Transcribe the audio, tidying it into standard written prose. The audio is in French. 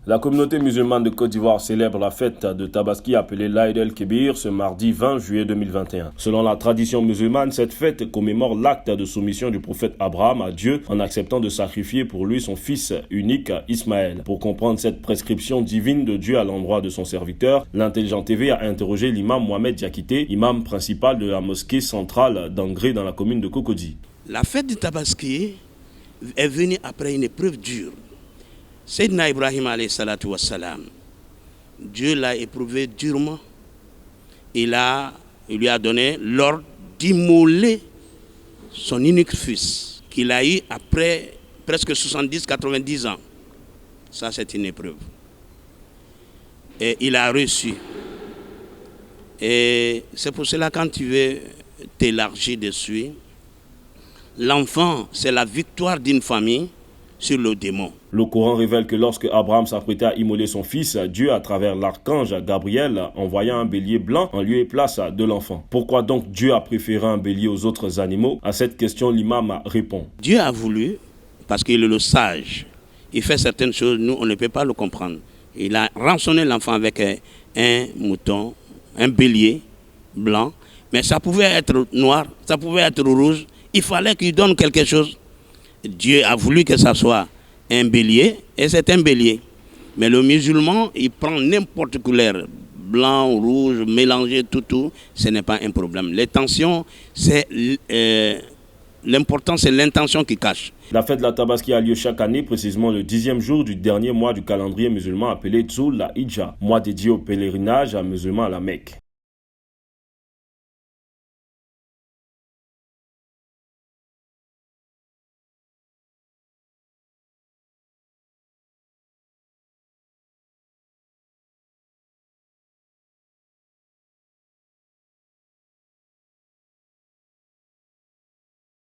La communauté musulmane de Côte d'Ivoire célèbre la fête de Tabaski appelée l'Aïd el-Kébir ce mardi 20 juillet 2021. Selon la tradition musulmane, cette fête commémore l'acte de soumission du prophète Abraham à Dieu en acceptant de sacrifier pour lui son fils unique Ismaël. Pour comprendre cette prescription divine de Dieu à l'endroit de son serviteur, l'Intelligent TV a interrogé l'imam Mohamed Diakité, imam principal de la mosquée centrale d'Angré dans la commune de Cocody. La fête de Tabaski est venue après une épreuve dure. Sayyidina Ibrahim alayhi salatu wassalam, Dieu l'a éprouvé durement. Il lui a donné l'ordre d'immoler son unique fils, qu'il a eu après presque 70-90 ans. Ça, c'est une épreuve. Et il a reçu. Et c'est pour cela, quand tu veux t'élargir dessus, l'enfant, c'est la victoire d'une famille sur le démon. Le Coran révèle que lorsque Abraham s'apprêtait à immoler son fils, Dieu, à travers l'archange Gabriel, envoya un bélier blanc en lieu et place de l'enfant. Pourquoi donc Dieu a préféré un bélier aux autres animaux? À cette question, l'imam répond. Dieu a voulu, parce qu'il est le sage, il fait certaines choses, nous, on ne peut pas le comprendre. Il a rançonné l'enfant avec un mouton, un bélier blanc, mais ça pouvait être noir, ça pouvait être rouge. Il fallait qu'il donne quelque chose. Dieu a voulu que ça soit un bélier, et c'est un bélier. Mais le musulman, il prend n'importe quelle couleur, blanc, rouge, mélangé, tout, ce n'est pas un problème. L'intention, c'est l'important, c'est l'intention qui cache. La fête de la Tabaski a lieu chaque année, précisément le 10e jour du dernier mois du calendrier musulman appelé Dzul la Hijja, mois dédié au pèlerinage musulman à la Mecque.